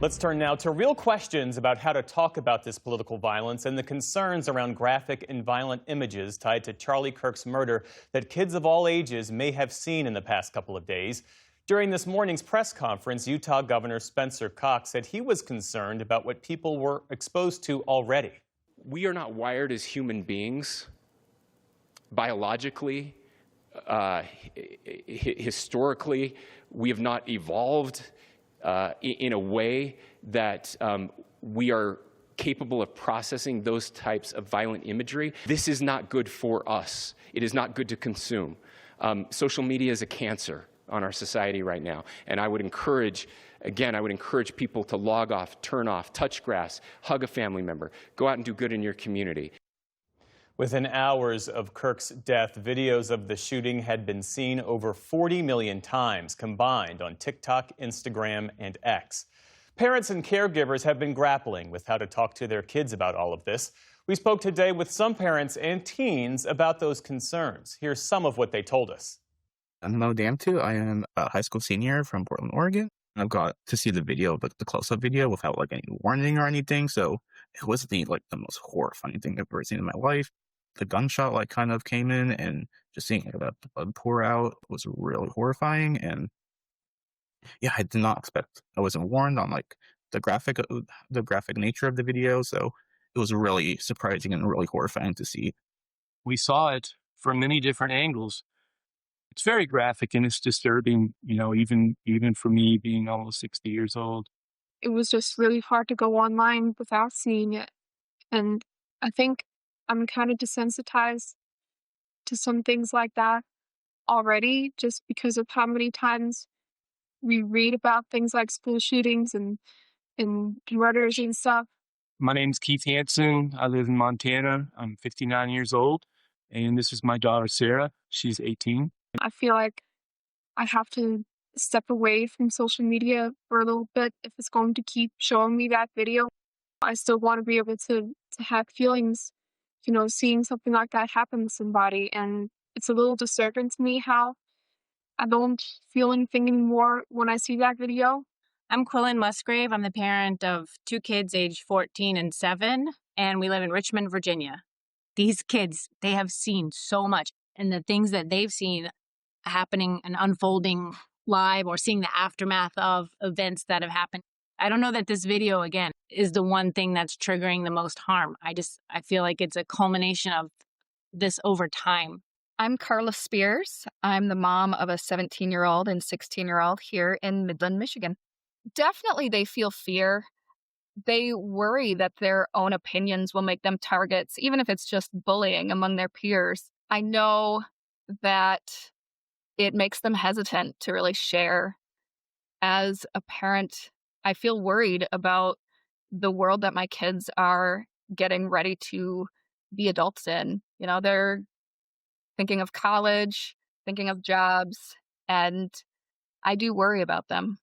Let's turn now to real questions about how to talk about this political violence and the concerns around graphic and violent images tied to Charlie Kirk's murder that kids of all ages may have seen in the past couple of days. During this morning's press conference, Utah Governor Spencer Cox said he was concerned about what people were exposed to already. We are not wired as human beings biologically, historically. We have not evolved in a way that we are capable of processing those types of violent imagery. This is not good for us. It is not good to consume. Social media is a cancer on our society right now. And I would encourage people to log off, turn off, touch grass, hug a family member, go out and do good in your community. Within hours of Kirk's death, videos of the shooting had been seen over 40 million times combined on TikTok, Instagram, and X. Parents and caregivers have been grappling with how to talk to their kids about all of this. We spoke today with some parents and teens about those concerns. Here's some of what they told us. I'm Mo Damtu. I am a high school senior from Portland, Oregon. I've got to see the video, the close-up video without any warning or anything. So it was the most horrifying thing I've ever seen in my life. The gunshot kind of came in, and just seeing the blood pour out was really horrifying. And yeah, I did not expect. I wasn't warned on the graphic nature of the video. So it was really surprising and really horrifying to see. We saw it from many different angles. It's very graphic and it's disturbing, even for me being almost 60 years old. It was just really hard to go online without seeing it. And I think I'm kind of desensitized to some things like that already, just because of how many times we read about things like school shootings and murders and stuff. My name's Keith Hansen. I live in Montana. I'm 59 years old. And this is my daughter, Sarah. She's 18. I feel like I have to step away from social media for a little bit if it's going to keep showing me that video. I still want to be able to have feelings, seeing something like that happen to somebody. And it's a little disturbing to me how I don't feel anything anymore when I see that video. I'm Quillen Musgrave. I'm the parent of two kids aged 14 and 7, and we live in Richmond, Virginia. These kids, they have seen so much, and the things that they've seen happening and unfolding live or seeing the aftermath of events that have happened. I don't know that this video, again, is the one thing that's triggering the most harm. I feel like it's a culmination of this over time. I'm Carla Spears. I'm the mom of a 17-year-old and 16-year-old here in Midland, Michigan. Definitely they feel fear. They worry that their own opinions will make them targets, even if it's just bullying among their peers. I know that it makes them hesitant to really share. As a parent, I feel worried about the world that my kids are getting ready to be adults in. They're thinking of college, thinking of jobs, and I do worry about them.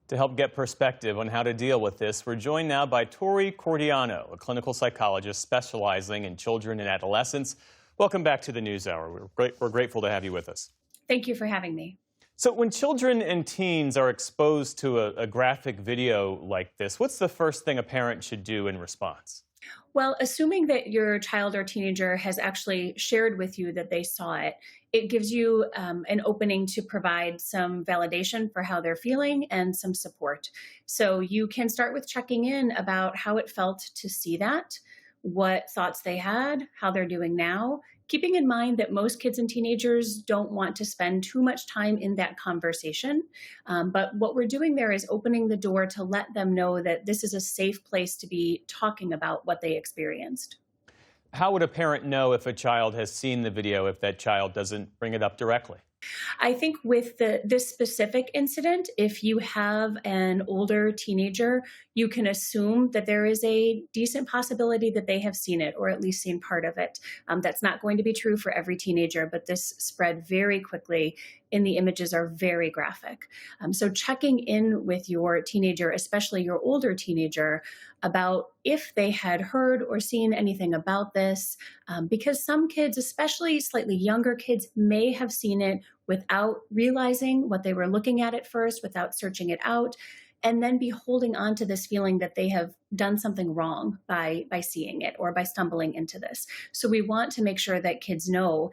To help get perspective on how to deal with this, we're joined now by Tori Cordiano, a clinical psychologist specializing in children and adolescents. Welcome back to the NewsHour. We're grateful to have you with us. Thank you for having me. So when children and teens are exposed to a graphic video like this, what's the first thing a parent should do in response? Well, assuming that your child or teenager has actually shared with you that they saw it, it gives you an opening to provide some validation for how they're feeling and some support. So you can start with checking in about how it felt to see that, what thoughts they had, how they're doing now, keeping in mind that most kids and teenagers don't want to spend too much time in that conversation. But what we're doing there is opening the door to let them know that this is a safe place to be talking about what they experienced. How would a parent know if a child has seen the video if that child doesn't bring it up directly? I think with this specific incident, if you have an older teenager, you can assume that there is a decent possibility that they have seen it or at least seen part of it. That's not going to be true for every teenager, but this spread very quickly and the images are very graphic. So checking in with your teenager, especially your older teenager, about if they had heard or seen anything about this, because some kids, especially slightly younger kids, may have seen it without realizing what they were looking at first, without searching it out. and then be holding on to this feeling that they have done something wrong by seeing it or by stumbling into this. So we want to make sure that kids know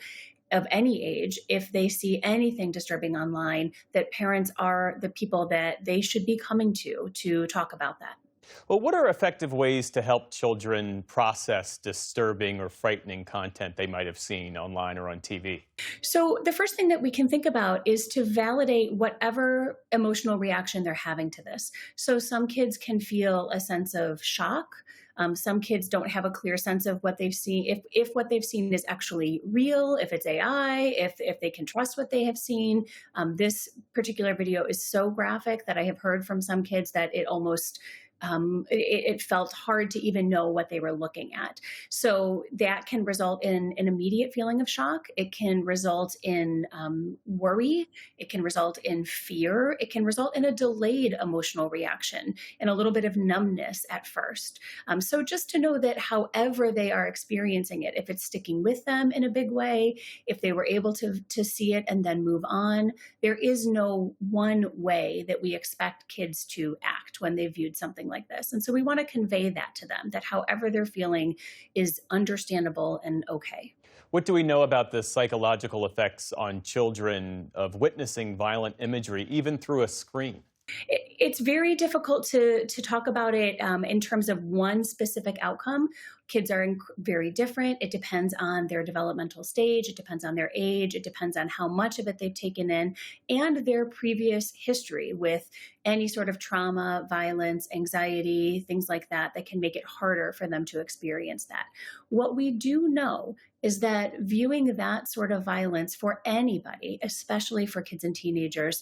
of any age, if they see anything disturbing online, that parents are the people that they should be coming to talk about that. Well, what are effective ways to help children process disturbing or frightening content they might have seen online or on TV? So the first thing that we can think about is to validate whatever emotional reaction they're having to this. So some kids can feel a sense of shock. Some kids don't have a clear sense of what they've seen, if what they've seen is actually real, if it's AI, if they can trust what they have seen. This particular video is so graphic that I have heard from some kids that it almost it felt hard to even know what they were looking at. So that can result in an immediate feeling of shock. It can result in worry. It can result in fear. It can result in a delayed emotional reaction and a little bit of numbness at first. So just to know that however they are experiencing it, if it's sticking with them in a big way, if they were able to see it and then move on, there is no one way that we expect kids to act when they viewed something like this. And so we want to convey that to them, that however they're feeling is understandable and okay. What do we know about the psychological effects on children of witnessing violent imagery, even through a screen? It's very difficult to talk about it in terms of one specific outcome. Kids are very different. It depends on their developmental stage. It depends on their age. It depends on how much of it they've taken in and their previous history with any sort of trauma, violence, anxiety, things like that can make it harder for them to experience that. What we do know is that viewing that sort of violence for anybody, especially for kids and teenagers,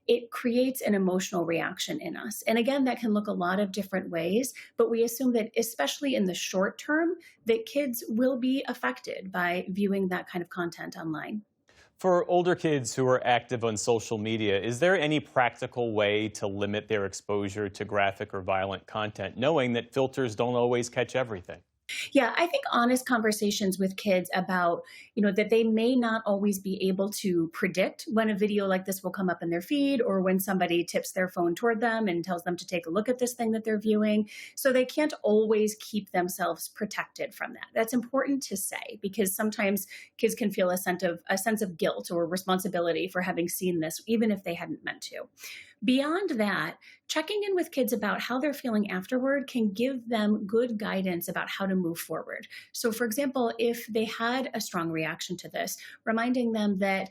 it creates an emotional reaction in us. And again, that can look a lot of different ways, but we assume that especially in the short term, that kids will be affected by viewing that kind of content online. For older kids who are active on social media, is there any practical way to limit their exposure to graphic or violent content, knowing that filters don't always catch everything? Yeah, I think honest conversations with kids about, that they may not always be able to predict when a video like this will come up in their feed or when somebody tips their phone toward them and tells them to take a look at this thing that they're viewing. So they can't always keep themselves protected from that. That's important to say because sometimes kids can feel a sense of guilt or responsibility for having seen this, even if they hadn't meant to. Beyond that, checking in with kids about how they're feeling afterward can give them good guidance about how to move forward. So for example, if they had a strong reaction to this, reminding them that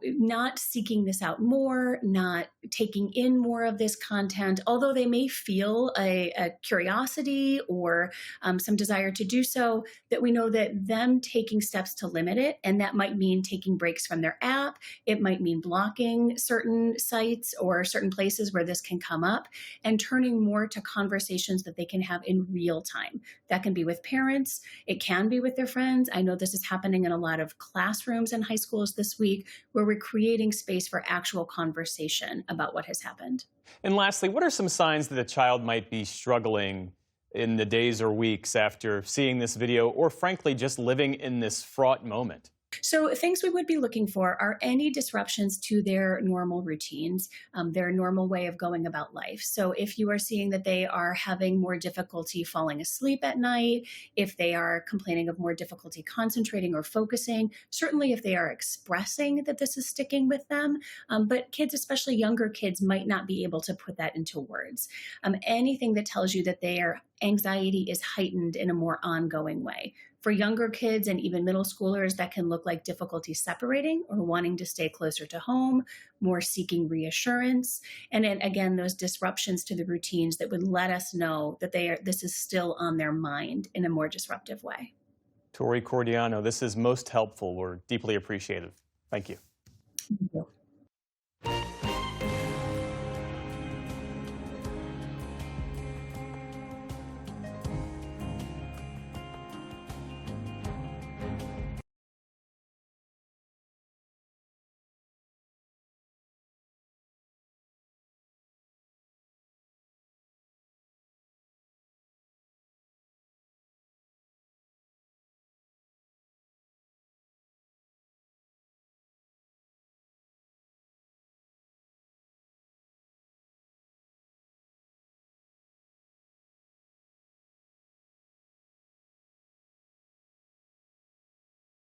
not seeking this out more, not taking in more of this content, although they may feel a curiosity or some desire to do so, that we know that them taking steps to limit it, and that might mean taking breaks from their app, it might mean blocking certain sites or certain places where this can come up, and turning more to conversations that they can have in real time. That can be with parents, it can be with their friends. I know this is happening in a lot of classrooms and high schools this week, where we're creating space for actual conversation about what has happened. And lastly, what are some signs that a child might be struggling in the days or weeks after seeing this video, or frankly, just living in this fraught moment? So things we would be looking for are any disruptions to their normal routines, their normal way of going about life. So if you are seeing that they are having more difficulty falling asleep at night, if they are complaining of more difficulty concentrating or focusing, certainly if they are expressing that this is sticking with them, but kids, especially younger kids, might not be able to put that into words. Anything that tells you that their anxiety is heightened in a more ongoing way. For younger kids and even middle schoolers, that can look like difficulty separating or wanting to stay closer to home, more seeking reassurance. And then again, those disruptions to the routines that would let us know that this is still on their mind in a more disruptive way. Tori Cordiano, this is most helpful. We're deeply appreciative. Thank you. Thank you.